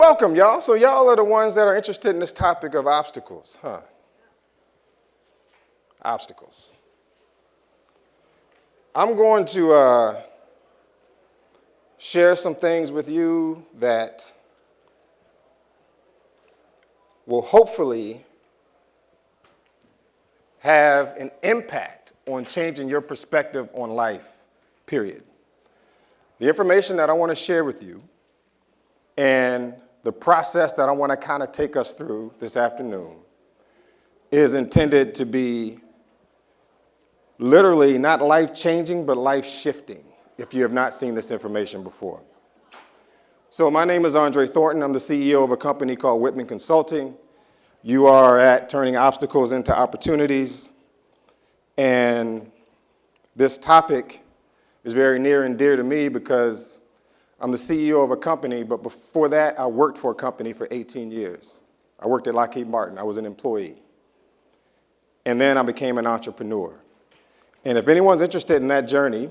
welcome, y'all. So y'all are the ones that are interested in this topic of obstacles, huh? Obstacles. I'm going to share some things with you that will hopefully have an impact on changing your perspective on life, period. The information that I want to share with you and the process that I want to kind of take us through this afternoon is intended to be literally not life-changing, but life-shifting, if you have not seen this information before. So my name is Andre Thornton. I'm the CEO of a company called Whitman Consulting. You are at Turning Obstacles into Opportunities. And this topic is very near and dear to me because I'm the CEO of a company, but before that, I worked for a company for 18 years. I worked at Lockheed Martin. I was an employee. And then I became an entrepreneur. And if anyone's interested in that journey,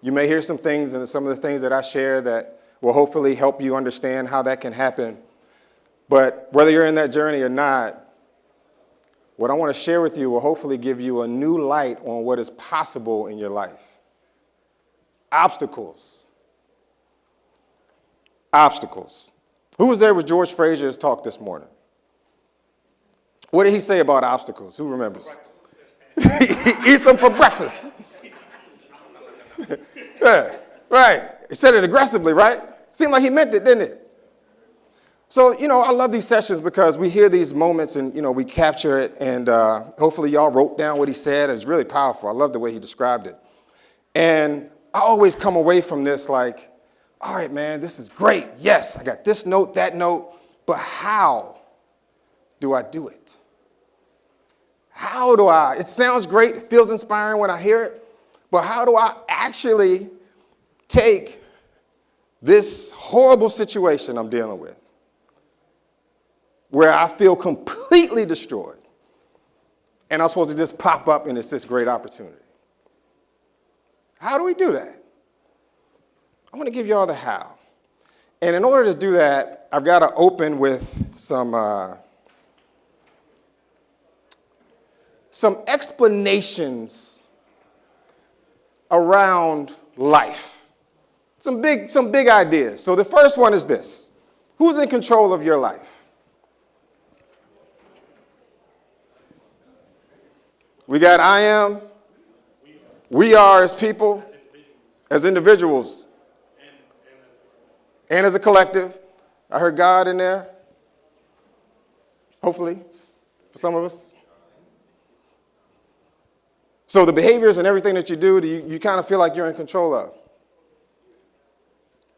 you may hear some things and some of the things that I share that will hopefully help you understand how that can happen. But whether you're in that journey or not, what I want to share with you will hopefully give you a new light on what is possible in your life. Obstacles. Obstacles. Who was there with George Frazier's talk this morning? What did he say about obstacles? Who remembers? Eat some for breakfast. Yeah, right. He said it aggressively, right? Seemed like he meant it, didn't it? So, I love these sessions because we hear these moments and, we capture it. And hopefully y'all wrote down what he said. It was really powerful. I love the way he described it. And I always come away from this like, all right, man, this is great. Yes, I got this note, that note. But how do I do it? How do I? It sounds great. It feels inspiring when I hear it. But how do I actually take this horrible situation I'm dealing with, where I feel completely destroyed, and I'm supposed to just pop up and it's this great opportunity? How do we do that? I'm going to give you all the how. And in order to do that, I've got to open with some explanations around life. Some big ideas. So the first one is this. Who's in control of your life? We got I am. We are as people, as individuals, and as a collective. I heard God in there, hopefully, for some of us. So the behaviors and everything that you do, you kind of feel like you're in control of.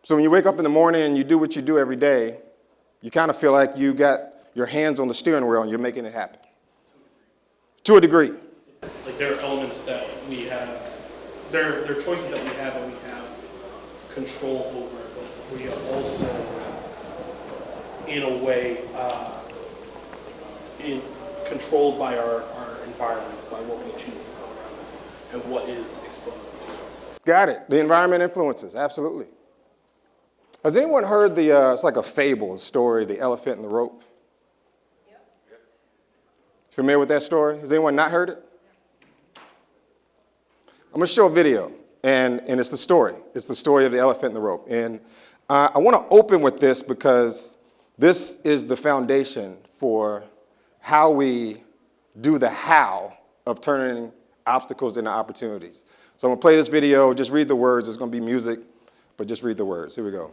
So when you wake up in the morning and you do what you do every day, you kind of feel like you got your hands on the steering wheel and you're making it happen. To a degree. Like there are elements that we have, there are choices that we have control over, but we are also, in a way, controlled by our environments, by what we choose to go around us, and what is exposed to us. Got it. The environment influences, absolutely. Has anyone heard it's like a fable, a story, the elephant and the rope? Yep. Familiar with that story? Has anyone not heard it? I'm going to show a video, and it's the story. It's the story of the elephant and the rope. And I want to open with this because this is the foundation for how we do the how of turning obstacles into opportunities. So I'm going to play this video. Just read the words. There's going to be music, but just read the words. Here we go.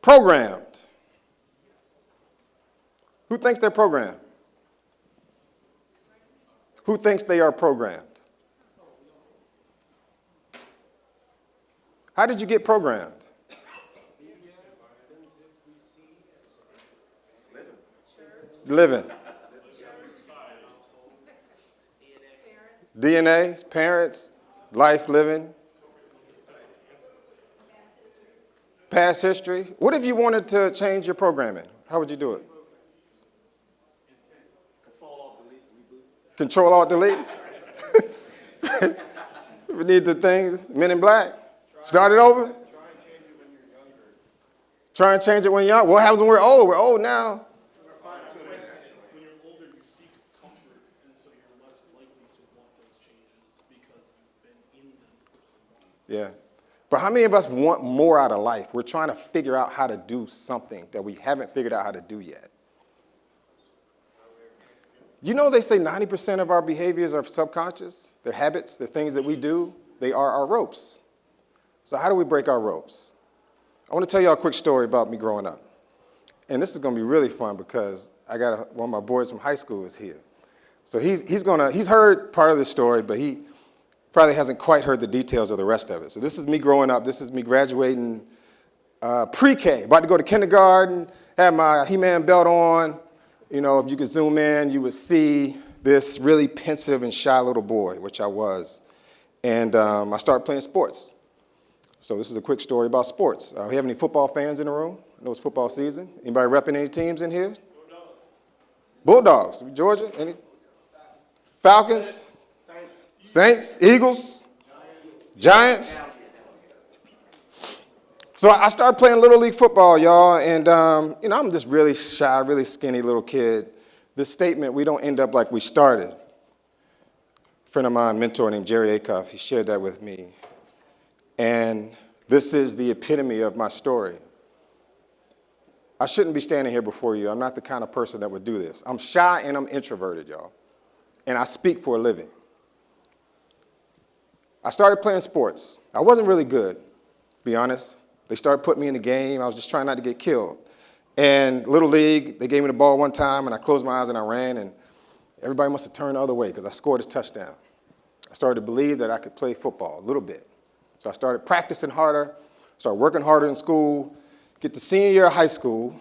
Programmed. Who thinks they're programmed? Who thinks they are programmed? How did you get programmed? Living. DNA, parents, life living. Past history. What if you wanted to change your programming? How would you do it? Control, Alt, Delete? We need the things, Men in Black. Start it over? Try and change it when you're young. What happens when we're old? We're old now. When you're older, you seek comfort, and so you're less likely to want those changes because you've been in them for so long. Yeah. But how many of us want more out of life? We're trying to figure out how to do something that we haven't figured out how to do yet. You know they say 90% of our behaviors are subconscious. They're habits, they're things that we do. They are our ropes. So how do we break our ropes? I want to tell you a quick story about me growing up. And this is going to be really fun because I got one of my boys from high school is here. So he's heard part of the story, but he probably hasn't quite heard the details of the rest of it. So this is me growing up. This is me graduating pre-K, about to go to kindergarten, had my He-Man belt on. You know, if you could zoom in, you would see this really pensive and shy little boy, which I was. And I started playing sports. So this is a quick story about sports. We have any football fans in the room? I know it's football season. Anybody repping any teams in here? Bulldogs. Georgia? Any? Falcons? Saints? Eagles? Giants? So I started playing Little League football, y'all, and I'm just really shy, really skinny little kid. This statement, we don't end up like we started. A friend of mine, mentor named Jerry Acuff, he shared that with me. And this is the epitome of my story. I shouldn't be standing here before you. I'm not the kind of person that would do this. I'm shy and I'm introverted, y'all. And I speak for a living. I started playing sports. I wasn't really good, to be honest. They started putting me in the game. I was just trying not to get killed. And Little League, they gave me the ball one time, and I closed my eyes and I ran, and everybody must have turned the other way because I scored a touchdown. I started to believe that I could play football a little bit. So I started practicing harder, started working harder in school, get to senior year of high school,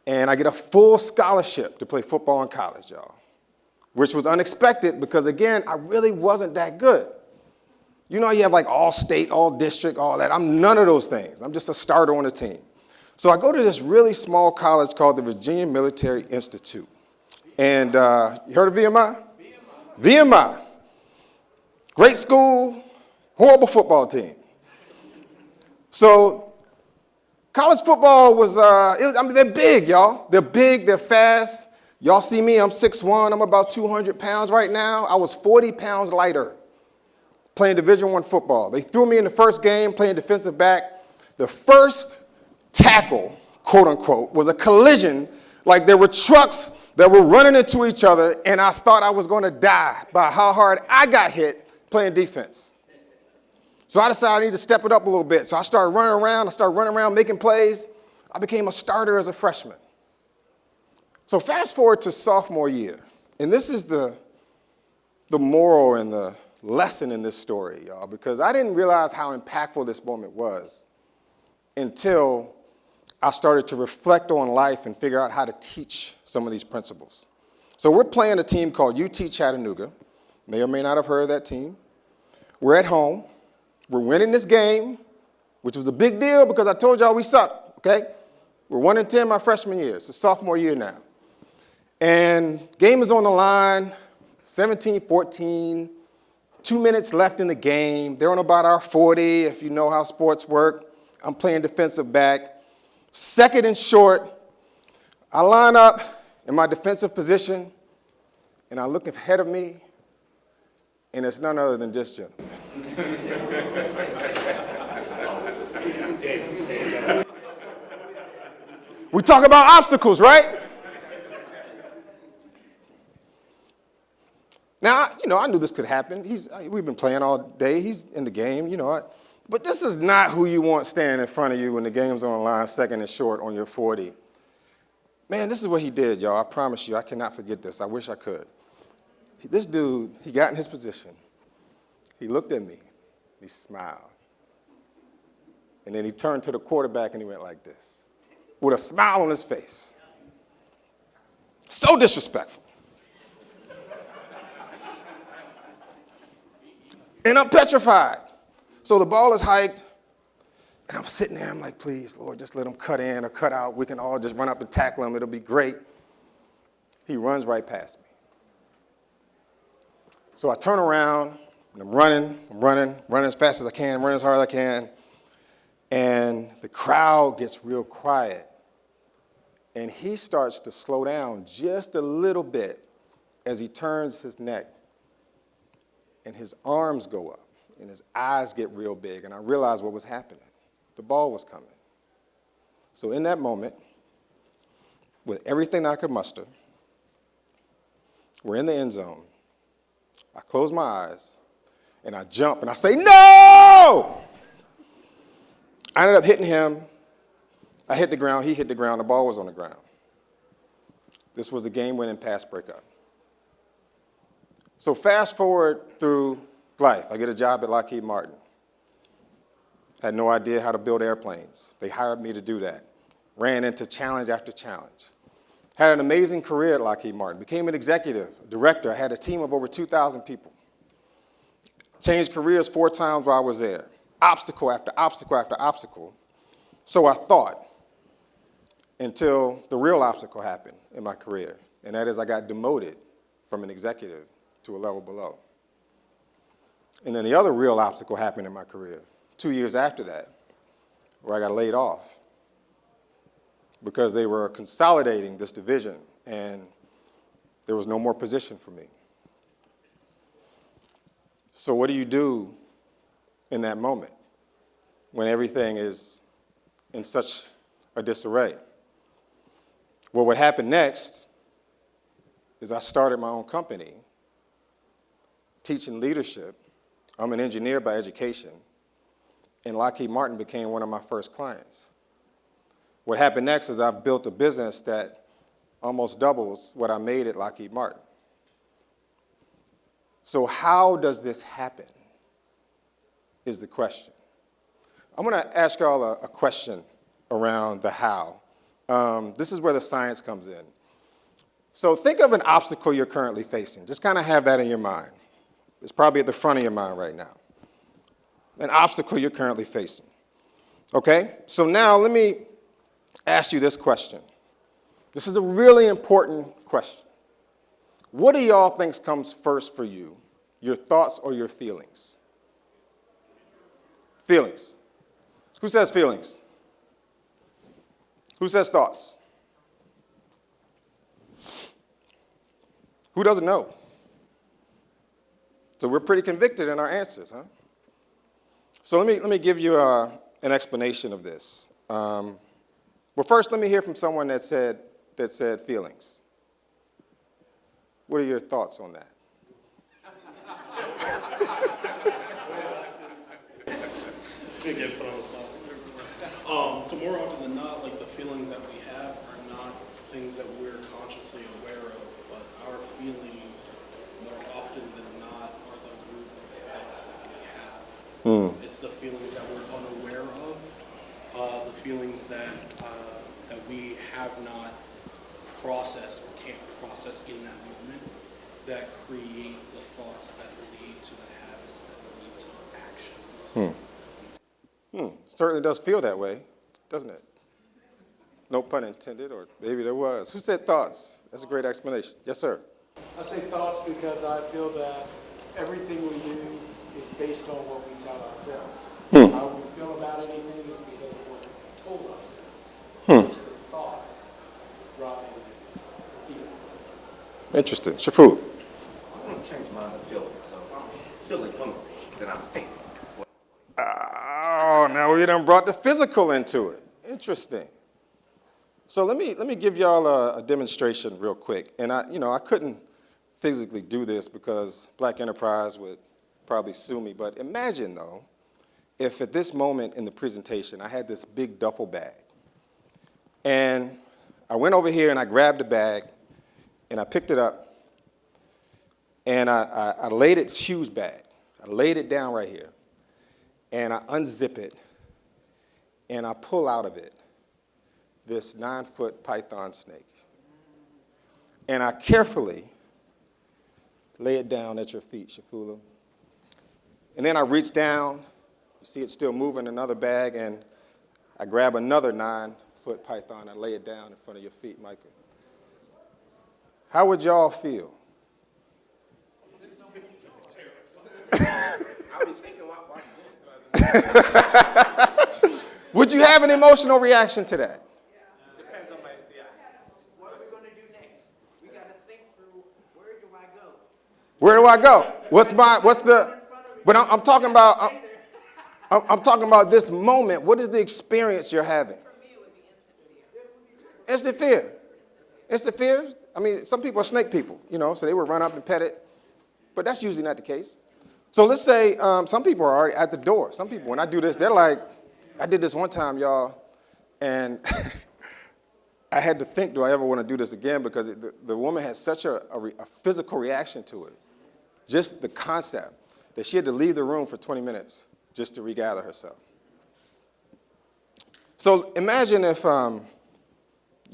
and I get a full scholarship to play football in college, y'all, which was unexpected because, again, I really wasn't that good. You know, you have like all state, all district, all that. I'm none of those things. I'm just a starter on the team. So I go to this really small college called the Virginia Military Institute. And you heard of VMI? VMI. Great school, horrible football team. So college football was, they're big, y'all. They're big, they're fast. Y'all see me, I'm 6'1", I'm about 200 pounds right now. I was 40 pounds lighter playing Division I football. They threw me in the first game playing defensive back. The first tackle, quote unquote, was a collision. Like there were trucks that were running into each other, and I thought I was going to die by how hard I got hit playing defense. So I decided I need to step it up a little bit. So I started running around, making plays. I became a starter as a freshman. So fast forward to sophomore year, and this is the moral and the lesson in this story, y'all, because I didn't realize how impactful this moment was until I started to reflect on life and figure out how to teach some of these principles. So we're playing a team called UT Chattanooga. May or may not have heard of that team. We're at home. We're winning this game, which was a big deal because I told y'all we suck, okay? We're 1-10 my freshman year. It's a sophomore year now. And game is on the line, 17-14, 2 minutes left in the game. They're on about our 40, if you know how sports work. I'm playing defensive back. Second and short, I line up in my defensive position, and I look ahead of me, and it's none other than this gentleman. We talk about obstacles, right? Now, I knew this could happen. We've been playing all day. He's in the game. But this is not who you want standing in front of you when the game's on the line, second and short on your 40. Man, this is what he did, y'all. I promise you, I cannot forget this. I wish I could. This dude, he got in his position. He looked at me. He smiled. And then he turned to the quarterback and he went like this, with a smile on his face. So disrespectful. And I'm petrified. So the ball is hiked, and I'm sitting there. I'm like, please, Lord, just let him cut in or cut out. We can all just run up and tackle him. It'll be great. He runs right past me. So I turn around, and I'm running as fast as I can, running as hard as I can. And the crowd gets real quiet. And he starts to slow down just a little bit as he turns his neck. And his arms go up, and his eyes get real big. And I realized what was happening. The ball was coming. So in that moment, with everything I could muster, we're in the end zone. I close my eyes, and I jump, and I say, no! I ended up hitting him. I hit the ground. He hit the ground. The ball was on the ground. This was a game-winning pass breakup. So fast forward through life. I get a job at Lockheed Martin. Had no idea how to build airplanes. They hired me to do that. Ran into challenge after challenge. Had an amazing career at Lockheed Martin. Became an executive, a director. I had a team of over 2,000 people. Changed careers 4 times while I was there. Obstacle after obstacle after obstacle. So I thought, until the real obstacle happened in my career, and that is I got demoted from an executive to a level below. And then the other real obstacle happened in my career 2 years after that, where I got laid off because they were consolidating this division and there was no more position for me. So what do you do in that moment when everything is in such a disarray? Well, what happened next is I started my own company teaching leadership. I'm an engineer by education, and Lockheed Martin became one of my first clients. What happened next is I've built a business that almost doubles what I made at Lockheed Martin. So how does this happen is the question. I'm going to ask y'all a question around the how. This is where the science comes in. So think of an obstacle you're currently facing. Just kind of have that in your mind. It's probably at the front of your mind right now. An obstacle you're currently facing. Okay? So now let me ask you this question. This is a really important question. What do y'all think comes first for you? Your thoughts or your feelings? Feelings. Who says feelings? Who says thoughts? Who doesn't know? So we're pretty convicted in our answers, huh? So let me give you an explanation of this. Well, first, let me hear from someone that said feelings. What are your thoughts on that? Again, put on the spot. So more often than not, like the feelings that we have are not things that we're consciously aware of, but our feelings more often than not are the group of events that we have. It's the feelings that we're unaware of, the feelings that we have not processed or can't process in that moment that create the thoughts that lead to the habits that lead to the actions. Certainly does feel that way, doesn't it? No pun intended, or maybe there was. Who said thoughts? That's a great explanation. Yes, sir. I say thoughts because I feel that everything we do is based on what we tell ourselves. How we feel about anything is because of what we told ourselves. It's the thought driving the feeling. Interesting. Shafu. I'm going to change mine to feeling. So I'm feeling hungry, then I'm thinking. Oh, now we done brought the physical into it. Interesting. So let me give y'all a demonstration real quick. And I couldn't physically do this because Black Enterprise would probably sue me. But imagine, though, if at this moment in the presentation I had this big duffel bag, and I went over here and I grabbed the bag, and I picked it up, and I laid it's huge bag. I laid it down right here, and I unzip it, and I pull out of it this 9-foot python snake. And I carefully lay it down at your feet, Shafula. And then I reach down, you see it still moving, another bag, and I grab another 9-foot python and lay it down in front of your feet, Micah. How would y'all feel? I'll be thinking what Would you have an emotional reaction to that? depends on my, yeah. What are we going to do next? We got to think through, where do I go? Where do I go? But I'm talking about, I'm talking about this moment. What is the experience you're having? For me, it would be instant fear. Instant fear. Instant fear? I mean, some people are snake people, so they would run up and pet it. But that's usually not the case. So let's say some people are already at the door. Some people, when I do this, they're like, I did this one time, y'all, and I had to think, do I ever want to do this again? Because the woman had such a physical reaction to it, just the concept, that she had to leave the room for 20 minutes just to regather herself. So imagine if, y'all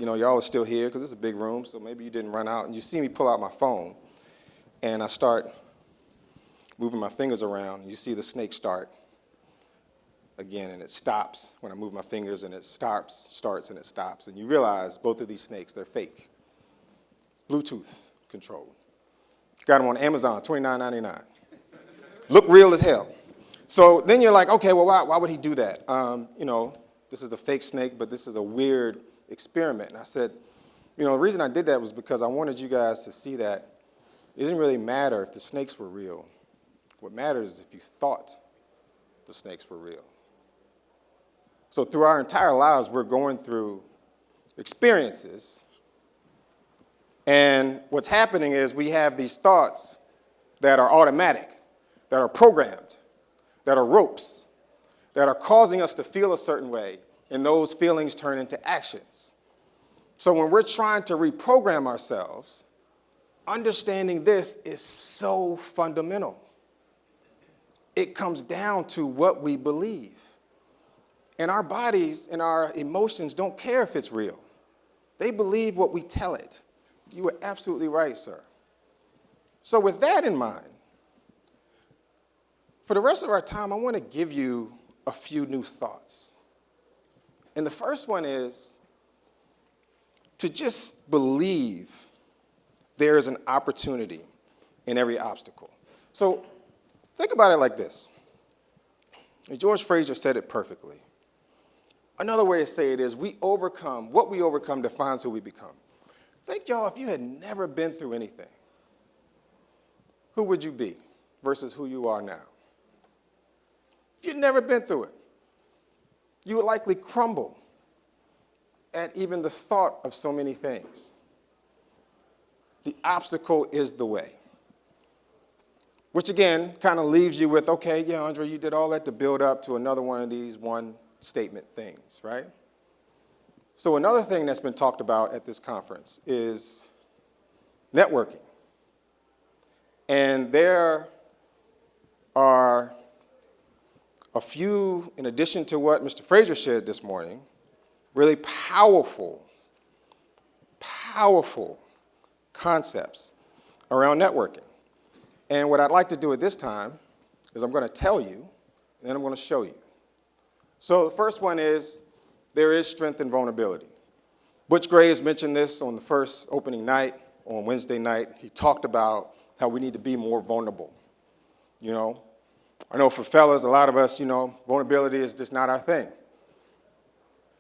are still here, because it's a big room, so maybe you didn't run out, and you see me pull out my phone, and I start moving my fingers around, and you see the snake start again, and it stops when I move my fingers, and it starts, and it stops. And you realize both of these snakes, they're fake. Bluetooth controlled. Got them on Amazon, $29.99. Look real as hell. So then you're like, okay, well, why would he do that? This is a fake snake, but this is a weird experiment. And I said, the reason I did that was because I wanted you guys to see that it didn't really matter if the snakes were real. What matters is if you thought the snakes were real. So through our entire lives, we're going through experiences. And what's happening is we have these thoughts that are automatic, that are programmed, that are ropes, that are causing us to feel a certain way, and those feelings turn into actions. So when we're trying to reprogram ourselves, understanding this is so fundamental. It comes down to what we believe. And our bodies and our emotions don't care if it's real. They believe what we tell it. You are absolutely right, sir. So with that in mind, for the rest of our time, I want to give you a few new thoughts. And the first one is to just believe there is an opportunity in every obstacle. So think about it like this. George Fraser said it perfectly. Another way to say it is what we overcome defines who we become. Think, y'all, if you had never been through anything, who would you be versus who you are now? If you'd never been through it, you would likely crumble at even the thought of so many things. The obstacle is the way. Which, again, kind of leaves you with, okay, yeah, Andre, you did all that to build up to another one of these one-statement things, right? So another thing that's been talked about at this conference is networking. And there are a few, in addition to what Mr. Fraser shared this morning, really powerful concepts around networking. And what I'd like to do at this time is I'm going to tell you, and then I'm going to show you. So the first one is there is strength in vulnerability. Butch Graves mentioned this on the first opening night, on Wednesday night. He talked about how we need to be more vulnerable. I know for fellas, a lot of us, vulnerability is just not our thing.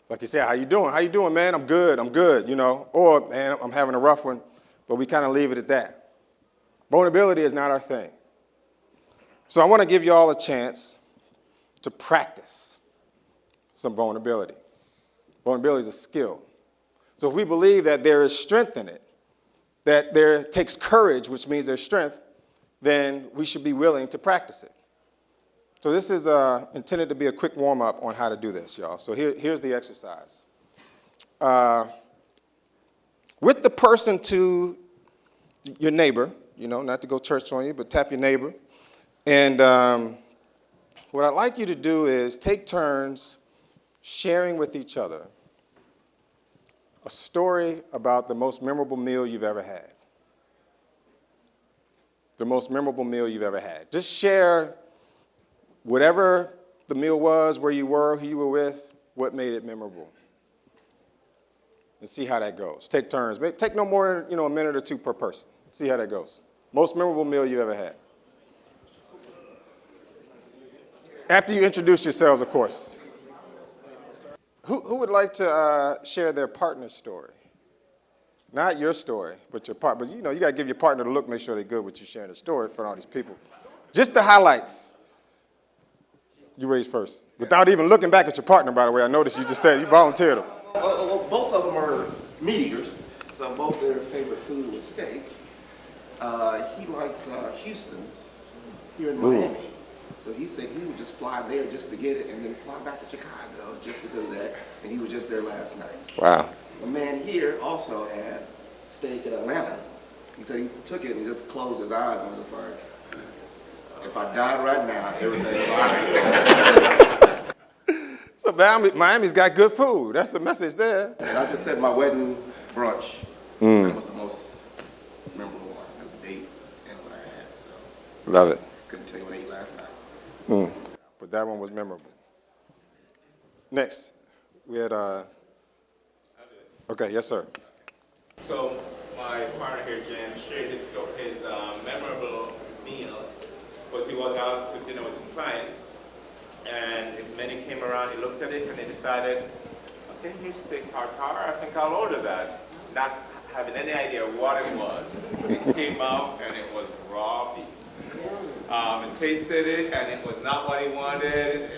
Like you say, how you doing? How you doing, man? I'm good, Or, man, I'm having a rough one, but we kind of leave it at that. Vulnerability is not our thing. So I want to give you all a chance to practice some vulnerability. Vulnerability is a skill. So if we believe that there is strength in it, that there takes courage, which means there's strength, then we should be willing to practice it. So this is intended to be a quick warm-up on how to do this, y'all. So here's the exercise. With the person to your neighbor, you know, not to go church on you, but tap your neighbor. And what I'd like you to do is take turns sharing with each other a story about the most memorable meal you've ever had. The most memorable meal you've ever had. Just share whatever the meal was, where you were, who you were with, what made it memorable. And see how that goes. Take turns. Take no more than, a minute or two per person. See how that goes. Most memorable meal you ever had. After you introduce yourselves, of course. Who would like to share their partner's story? Not your story, but your partner. But you got to give your partner the look, make sure they're good with you sharing the story in front of all these people. Just the highlights. You raise first. Without even looking back at your partner, by the way. I noticed you just said you volunteered them. Well, both of them are meat eaters, so both their favorite food was steak. He likes Houston's here in Miami. So he said he would just fly there just to get it and then fly back to Chicago just because of that. And he was just there last night. Wow. A man here also had steak in Atlanta. He said he took it and just closed his eyes and was just like, if I died right now, everything's all right. So Miami's got good food. That's the message there. And I just said my wedding brunch. That was the most memorable one. It was the date and what I had. So Love it. couldn't tell you what I ate last night. But that one was memorable. Next, we had, okay, yes, sir. So my partner here, Jan, shared his memorable meal was he was out to dinner with some clients, and when he came around, he looked at it and he decided, okay, here's steak tartare, I think I'll order that. Not having any idea what it was. It came out and it was raw beef. And tasted it and it was not what he wanted.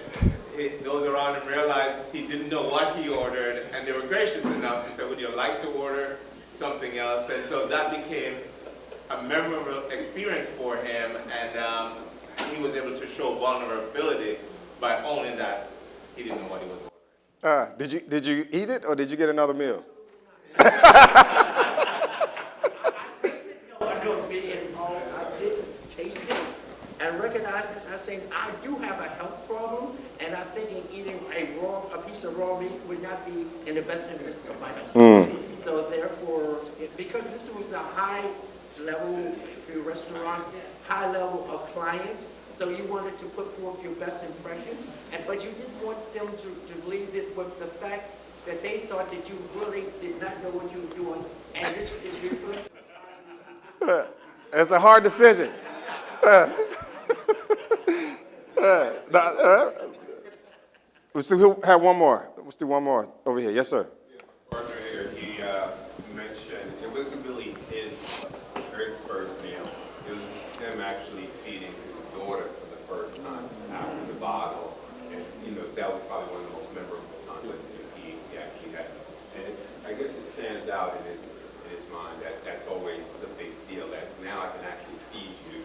Those around him realized he didn't know what he ordered, and they were gracious enough to say, would you like to order something else? And so that became a memorable experience for him, and he was able to show vulnerability by owning that he didn't know what he was ordering. Did you eat it, or did you get another meal? I did taste it and recognize it. I think I do have a health problem, and I think eating a piece of raw meat would not be in the best interest of my health. So therefore, because this was a high level, for your restaurant, high level of clients, so you wanted to put forth your best impression, but you didn't want them to leave it with the fact that they thought that you really did not know what you were doing, and this is reflected. It's a hard decision. Let's see who had one more. Let's do one more over here. Yes, sir. Partner here, he mentioned it wasn't really his first meal. It was him actually feeding his daughter for the first time after the bottle. And, that was probably one of the most memorable times that he actually had. And I guess it stands out in his mind that that's always the big deal, that now I can actually feed you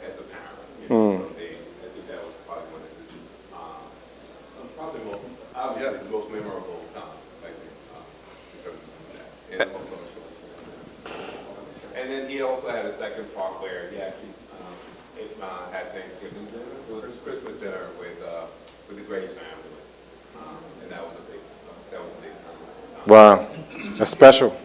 as a parent. So I think that was probably one of his, probably obviously the most memorable time, I think, in terms of that. And also, and then he also had a second part where he actually had Thanksgiving dinner, it was Christmas dinner with the Grace family, and that was a big time. Wow, that's special.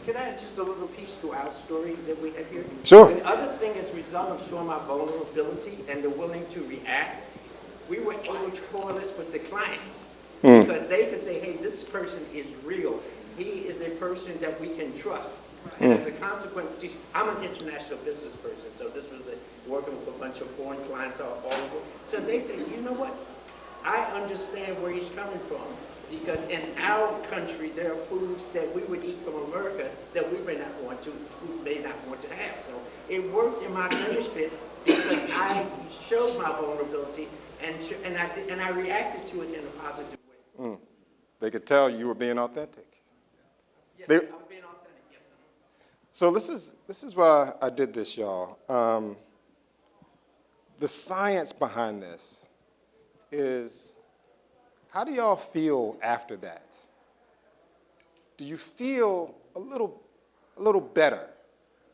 Could I add just a little piece to our story that we have here? Sure. The other thing, as a result of showing my vulnerability and the willing to react, we were able to coalesce with the clients. Because they could say, hey, this person is real. He is a person that we can trust. And as a consequence, I'm an international business person, so this was working with a bunch of foreign clients all over. So they said, you know what? I understand where he's coming from. Because in our country, there are foods that we would eat from America that we may not want to have. So it worked in my benefit because I showed my vulnerability and I reacted to it in a positive way. They could tell you were being authentic. Yes, They- I'm being authentic, yes. So this is why I did this, y'all. the science behind this is, how do y'all feel after that? Do you feel a little better?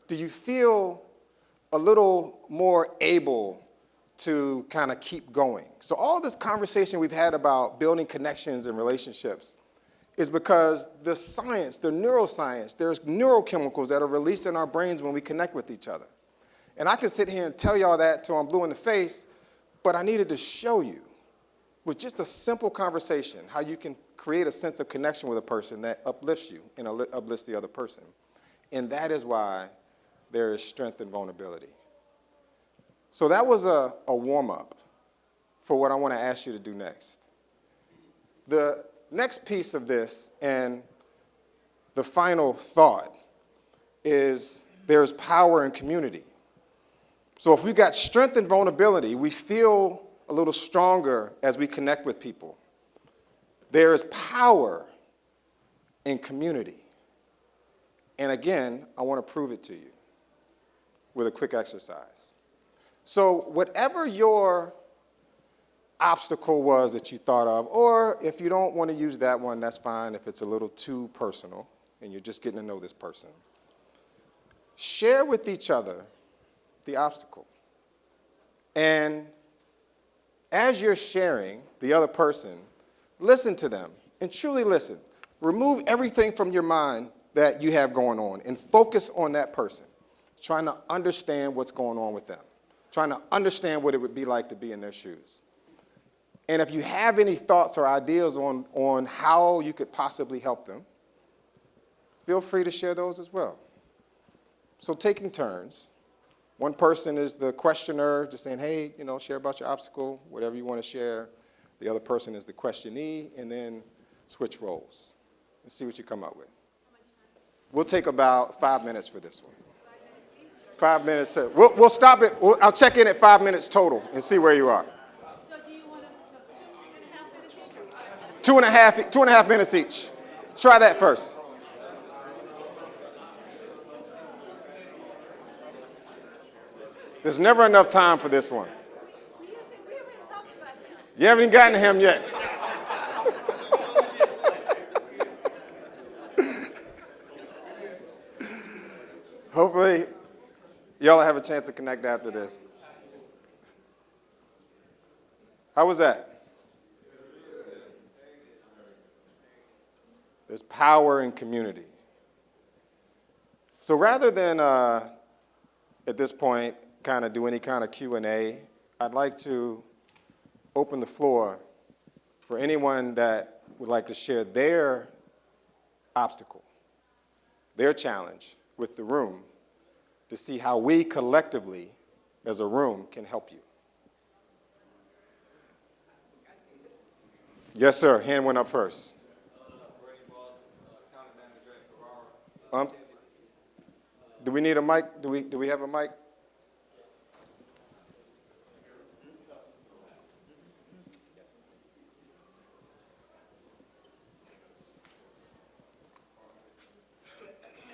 Do you feel a little more able to kind of keep going? So all this conversation we've had about building connections and relationships is because the science, the neuroscience, there's neurochemicals that are released in our brains when we connect with each other. And I can sit here and tell y'all that till I'm blue in the face, but I needed to show you with just a simple conversation how you can create a sense of connection with a person that uplifts you and uplifts the other person. And that is why there is strength in vulnerability. So that was a warm-up for what I want to ask you to do next. The next piece of this and the final thought is there's power in community. So if we've got strength and vulnerability, we feel a little stronger as we connect with people. There is power in community. And again, I want to prove it to you with a quick exercise. So whatever your obstacle was that you thought of, or if you don't want to use that one, that's fine if it's a little too personal and you're just getting to know this person. Share with each other the obstacle. And as you're sharing the other person, listen to them and truly listen. Remove everything from your mind that you have going on and focus on that person, trying to understand what's going on with them, trying to understand what it would be like to be in their shoes. And if you have any thoughts or ideas on how you could possibly help them, feel free to share those as well. So taking turns. One person is the questioner, just saying, hey, share about your obstacle, whatever you want to share. The other person is the questionee, and then switch roles and see what you come up with. We'll take about 5 minutes for this one. 5 minutes. We'll stop it. I'll check in at 5 minutes total and see where you are. So do you want us to 2.5 minutes each? 2.5 minutes each. Try that first. There's never enough time for this one. We haven't talked about him. You haven't even gotten to him yet. Hopefully, y'all have a chance to connect after this. How was that? There's power in community. So rather than, at this point, kind of do any kind of Q&A, I'd like to open the floor for anyone that would like to share their obstacle, their challenge with the room to see how we collectively as a room can help you. Yes, sir. Hand went up first. Do we need a mic? Do we have a mic?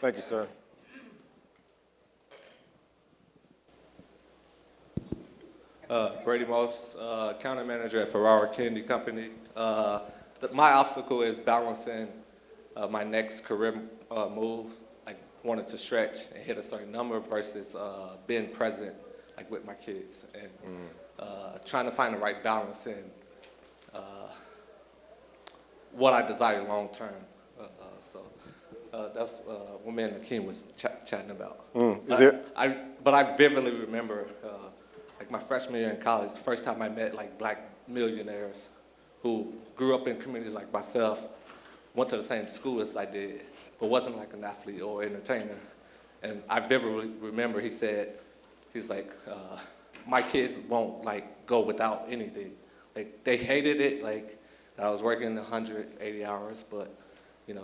Thank you, sir. Brady Moss, county manager at Ferrara Kennedy Company. My obstacle is balancing my next career move. I wanted to stretch and hit a certain number versus being present, like with my kids, and trying to find the right balance in what I desire long term. That's what me and Akeem was chatting about. But I vividly remember, like my freshman year in college, the first time I met like black millionaires who grew up in communities like myself, went to the same school as I did, but wasn't like an athlete or entertainer. And I vividly remember he's like, my kids won't like go without anything. Like they hated it, like I was working 180 hours, but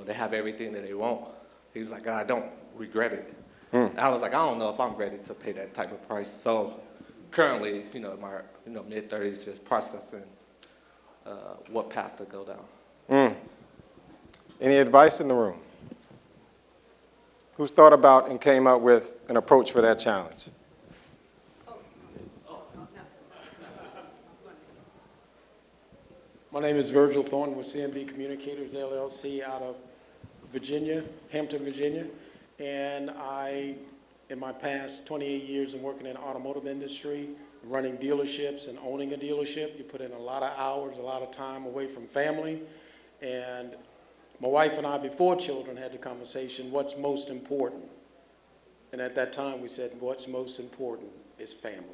they have everything that they want. He's like, I don't regret it. And I was like, I don't know if I'm ready to pay that type of price. So currently, in my mid-30s, just processing what path to go down. Any advice in the room? Who's thought about and came up with an approach for that challenge? My name is Virgil Thornton with CMB Communicators LLC out of Virginia, Hampton, Virginia. And I, in my past 28 years in working in the automotive industry, running dealerships and owning a dealership, you put in a lot of hours, a lot of time away from family. And my wife and I, before children, had the conversation, what's most important? And at that time, we said, what's most important is family.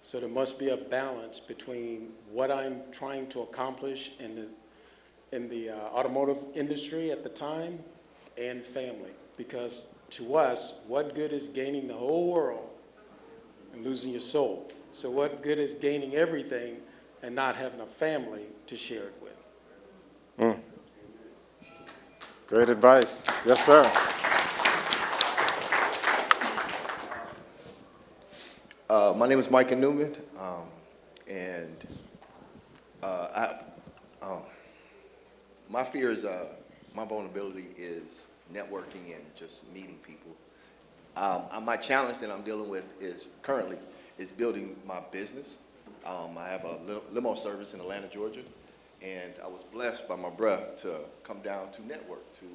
So there must be a balance between what I'm trying to accomplish in the automotive industry at the time and family. Because to us, what good is gaining the whole world and losing your soul? So what good is gaining everything and not having a family to share it with? Great advice. Yes, sir. My name is Micah Newman, my fear is, my vulnerability is networking and just meeting people. My challenge that I'm dealing with is currently building my business. I have a limo service in Atlanta, Georgia, and I was blessed by my breath to come down to network, to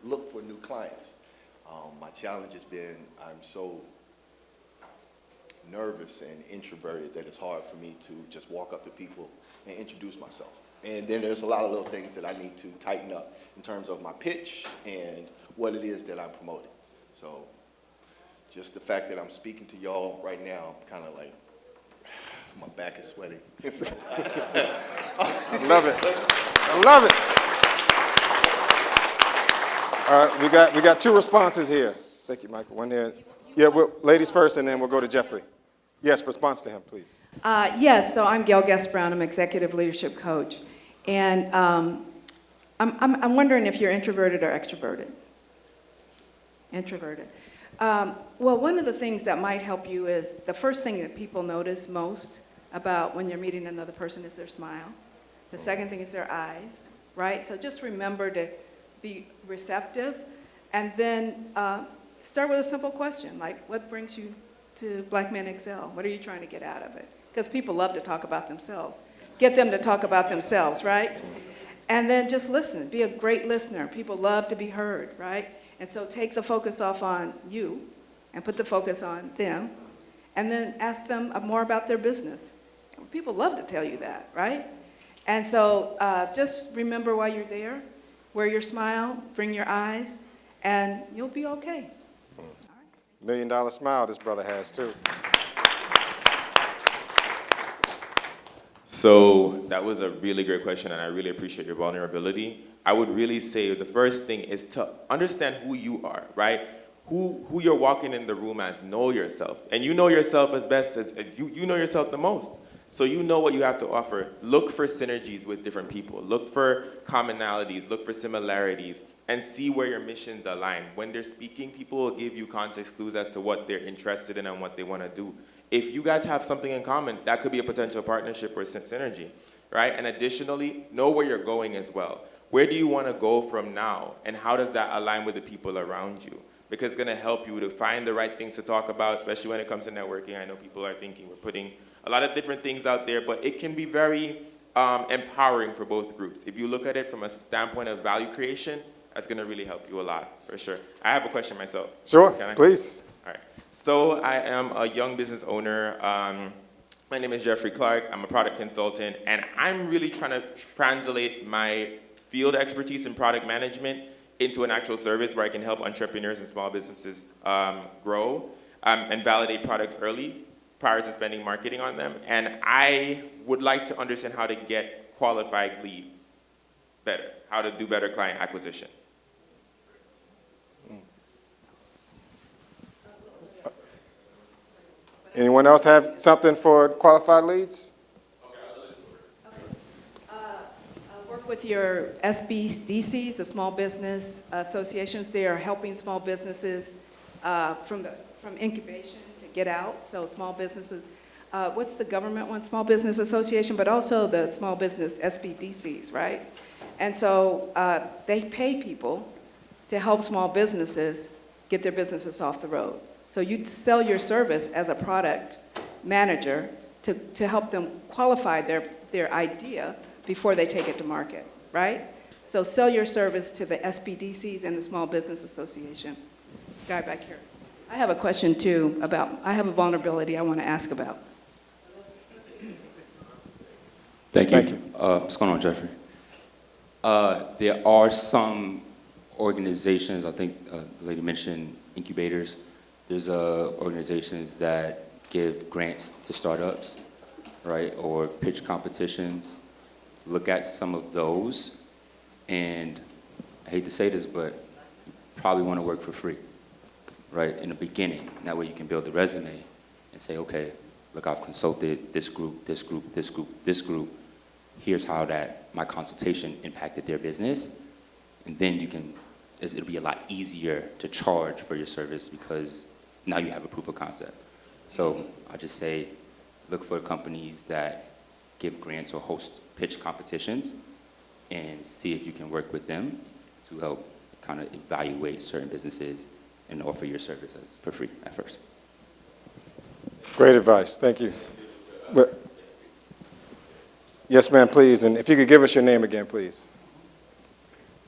look for new clients. My challenge has been I'm so nervous and introverted that it's hard for me to just walk up to people and introduce myself. And then there's a lot of little things that I need to tighten up in terms of my pitch and what it is that I'm promoting. So just the fact that I'm speaking to y'all right now, I'm kind of like, my back is sweaty. I love it. I love it. All right, we got two responses here. Thank you, Michael. One there. Yeah, ladies first, and then we'll go to Jeffrey. Yes, response to him, please. Yes, so I'm Gail Guest Brown. I'm executive leadership coach. And I'm wondering if you're introverted or extroverted. Introverted. Well, one of the things that might help you is the first thing that people notice most about when you're meeting another person is their smile. The second thing is their eyes, right? So just remember to be receptive, and then start with a simple question, like what brings you to Black Men Excel? What are you trying to get out of it? Because people love to talk about themselves. Get them to talk about themselves, right? And then just listen. Be a great listener. People love to be heard, right? And so take the focus off on you and put the focus on them, and then ask them more about their business. People love to tell you that, right? And so just remember while you're there, wear your smile, bring your eyes, and you'll be okay. $1 million smile this brother has, too. So that was a really great question, and I really appreciate your vulnerability. I would really say the first thing is to understand who you are, right? Who you're walking in the room as. Know yourself. And you know yourself as best as you know yourself the most. So you know what you have to offer. Look for synergies with different people. Look for commonalities. Look for similarities. And see where your missions align. When they're speaking, people will give you context clues as to what they're interested in and what they want to do. If you guys have something in common, that could be a potential partnership or synergy, right? And additionally, know where you're going as well. Where do you want to go from now? And how does that align with the people around you? Because it's going to help you to find the right things to talk about, especially when it comes to networking. I know people are thinking we're putting a lot of different things out there, but it can be very empowering for both groups. If you look at it from a standpoint of value creation, that's going to really help you a lot, for sure. I have a question myself. Sure, please. All right. So I am a young business owner. My name is Jeffrey Clark. I'm a product consultant, and I'm really trying to translate my field expertise in product management into an actual service where I can help entrepreneurs and small businesses grow and validate products early prior to spending marketing on them. And I would like to understand how to get qualified leads better, how to do better client acquisition. Anyone else have something for qualified leads? Work with your SBDCs, the small business associations. They are helping small businesses from incubation to get out. So small businesses, what's the government one? Small Business Association, but also the small business SBDCs, right? And so they pay people to help small businesses get their businesses off the road. So you sell your service as a product manager to help them qualify their idea before they take it to market, right? So sell your service to the SBDCs and the Small Business Association. This guy back here. I have a question too I have a vulnerability I want to ask about. Thank you. Thank you. What's going on, Jeffrey? There are some organizations, I think the lady mentioned incubators. There's organizations that give grants to startups, right, or pitch competitions. Look at some of those, and I hate to say this, but you probably want to work for free, right, in the beginning. That way you can build a resume and say, okay, look, I've consulted this group, this group, this group, this group. Here's how my consultation impacted their business. And then it'll be a lot easier to charge for your service because now you have a proof of concept. So I just say, look for companies that give grants or host pitch competitions and see if you can work with them to help kind of evaluate certain businesses and offer your services for free at first. Great advice. Thank you. Yes, ma'am, please. And if you could give us your name again, please.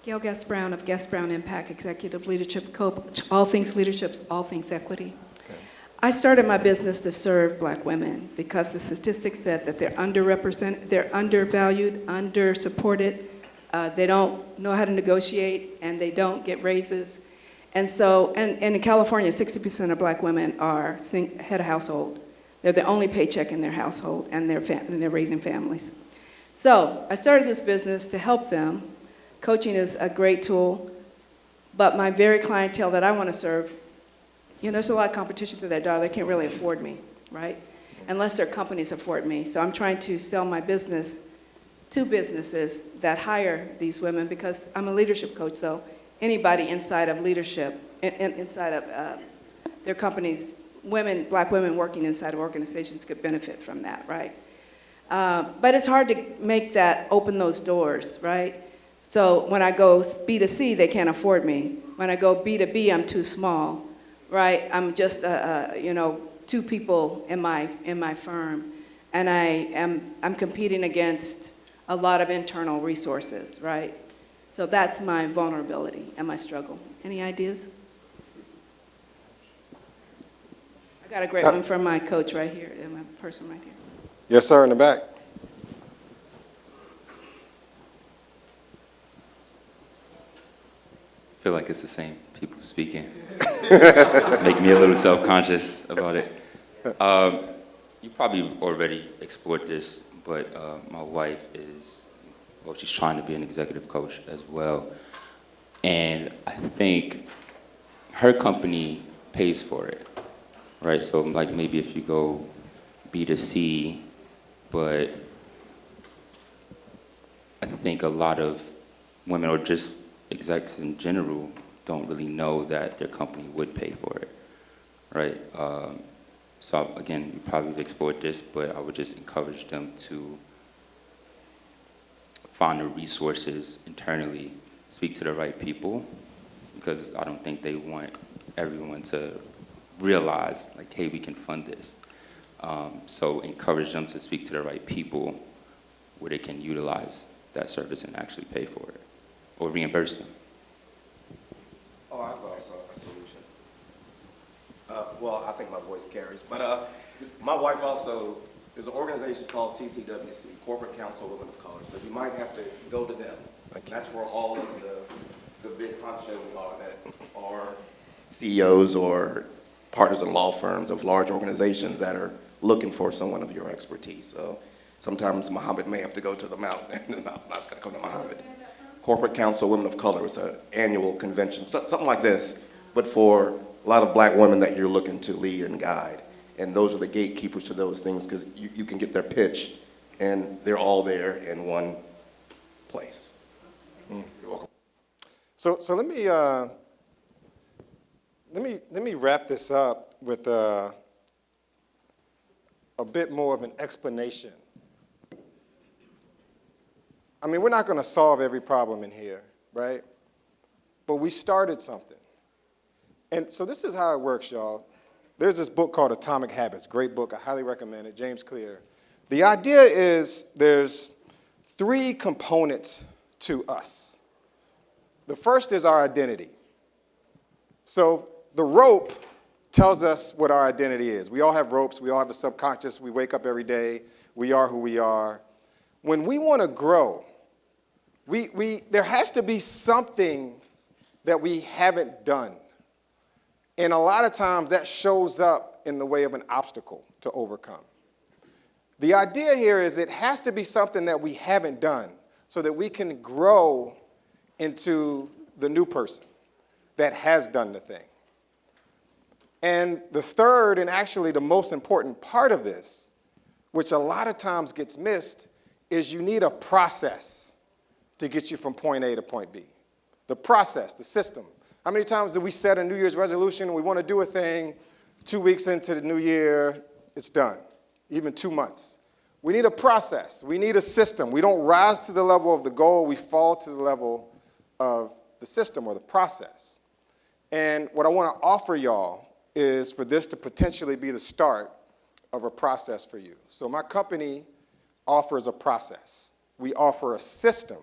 Gail Guest Brown of Guest Brown Impact Executive Leadership Coach, all things leaderships, all things equity. Okay. I started my business to serve black women because the statistics said that they're underrepresented, they're undervalued, undersupported, they don't know how to negotiate, and they don't get raises. And so, and in California, 60% of black women are head of household. They're the only paycheck in their household, and they're raising families. So I started this business to help them. Coaching is a great tool, but my very clientele that I want to serve, there's a lot of competition to that dollar. They can't really afford me, right? Unless their companies afford me. So I'm trying to sell my business to businesses that hire these women because I'm a leadership coach, so anybody inside of leadership, inside of their companies, black women working inside of organizations could benefit from that, right? But it's hard to open those doors, right? So when I go B2C, they can't afford me. When I go B2B, I'm too small, right? I'm just, two people in my firm, and I'm competing against a lot of internal resources, right? So that's my vulnerability and my struggle. Any ideas? I got a great one from my coach right here, and my person right here. Yes, sir, in the back. I feel like it's the same people speaking. Make me a little self-conscious about it. You probably already explored this, but my wife she's trying to be an executive coach as well. And I think her company pays for it, right? So like maybe if you go B2C, but I think a lot of women or just execs in general don't really know that their company would pay for it, right? So again, you probably explored this, but I would just encourage them to find the resources internally, speak to the right people, because I don't think they want everyone to realize, like, hey, we can fund this. So encourage them to speak to the right people where they can utilize that service and actually pay for it or reimburse them. Oh, I have also a solution. Well, I think my voice carries, but my wife also, there's an organization called CCWC, Corporate Council Women of Color, so you might have to go to them. That's where all of the big honchos are that are CEOs or partners in law firms of large organizations that are looking for someone of your expertise. So sometimes Muhammad may have to go to the mountain. No, I'm not going to come to Muhammad. Corporate Council Women of Color. It's an annual convention, something like this, but for a lot of black women that you're looking to lead and guide. And those are the gatekeepers to those things because you can get their pitch and they're all there in one place. You're welcome. So let me wrap this up with a bit more of an explanation. I mean, we're not going to solve every problem in here, right? But we started something. And so this is how it works, y'all. There's this book called Atomic Habits, great book, I highly recommend it, James Clear. The idea is there's three components to us. The first is our identity. So the rope tells us what our identity is. We all have ropes. We all have the subconscious. We wake up every day. We are who we are. When we want to grow, there has to be something that we haven't done. And a lot of times that shows up in the way of an obstacle to overcome. The idea here is it has to be something that we haven't done so that we can grow into the new person that has done the thing. And the third, and actually the most important part of this, which a lot of times gets missed, is you need a process to get you from point A to point B. The process, the system. How many times do we set a New Year's resolution, we want to do a thing, 2 weeks into the new year, it's done, even 2 months. We need a process. We need a system. We don't rise to the level of the goal. We fall to the level of the system or the process. And what I want to offer y'all is for this to potentially be the start of a process for you. So my company offers a process. We offer a system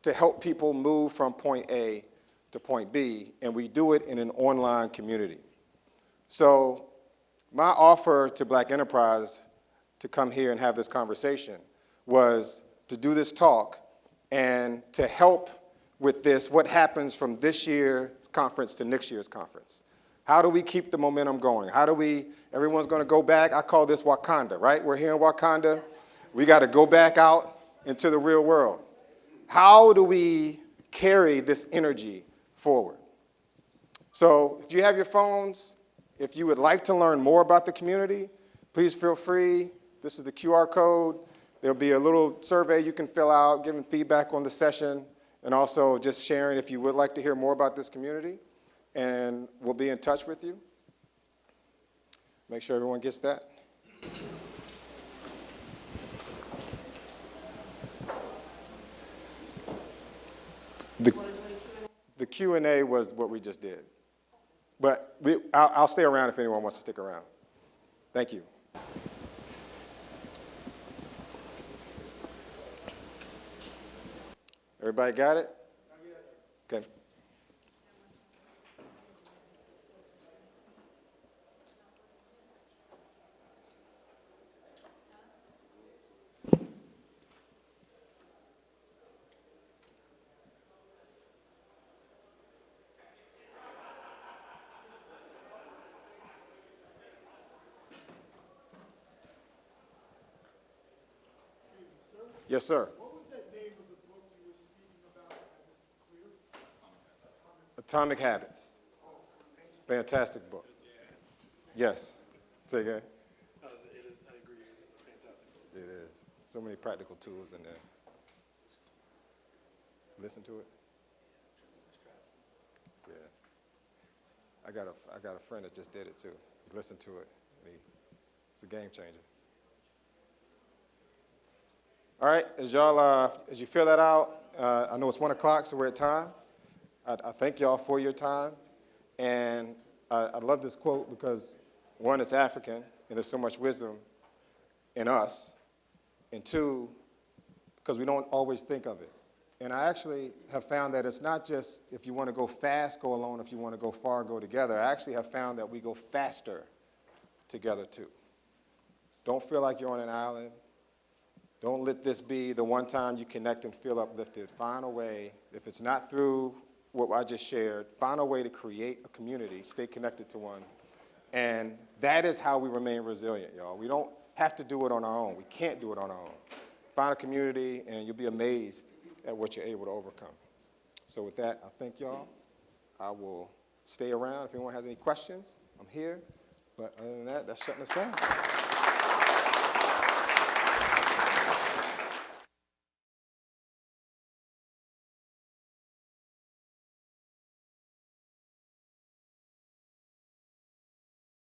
to help people move from point A to point B, and we do it in an online community. So my offer to Black Enterprise to come here and have this conversation was to do this talk and to help with this, what happens from this year's conference to next year's conference. How do we keep the momentum going? How do we, everyone's going to go back. I call this Wakanda, right? We're here in Wakanda. We got to go back out into the real world. How do we carry this energy forward? So if you have your phones, if you would like to learn more about the community, please feel free. This is the QR code. There'll be a little survey you can fill out, giving feedback on the session, and also just sharing if you would like to hear more about this community. And we'll be in touch with you. Make sure everyone gets that. The Q&A was what we just did. But I'll stay around if anyone wants to stick around. Thank you. Everybody got it? Okay. Yes, sir. What was that name of the book you were speaking about? Mr. Clear? Atomic Habits. Fantastic book. Yes. Say again. I agree. It is a fantastic book. It is. So many practical tools in there. Listen to it. Yeah. I got a friend that just did it too. He listened to it. It's a game changer. All right, as you fill that out, I know it's 1 o'clock, so we're at time. I thank y'all for your time. And I love this quote because, one, it's African, and there's so much wisdom in us. And two, because we don't always think of it. And I actually have found that it's not just if you want to go fast, go alone. If you want to go far, go together. I actually have found that we go faster together, too. Don't feel like you're on an island. Don't let this be the one time you connect and feel uplifted. Find a way, if it's not through what I just shared, find a way to create a community, stay connected to one. And that is how we remain resilient, y'all. We don't have to do it on our own. We can't do it on our own. Find a community, and you'll be amazed at what you're able to overcome. So with that, I thank y'all. I will stay around. If anyone has any questions, I'm here. But other than that, that's shutting us down.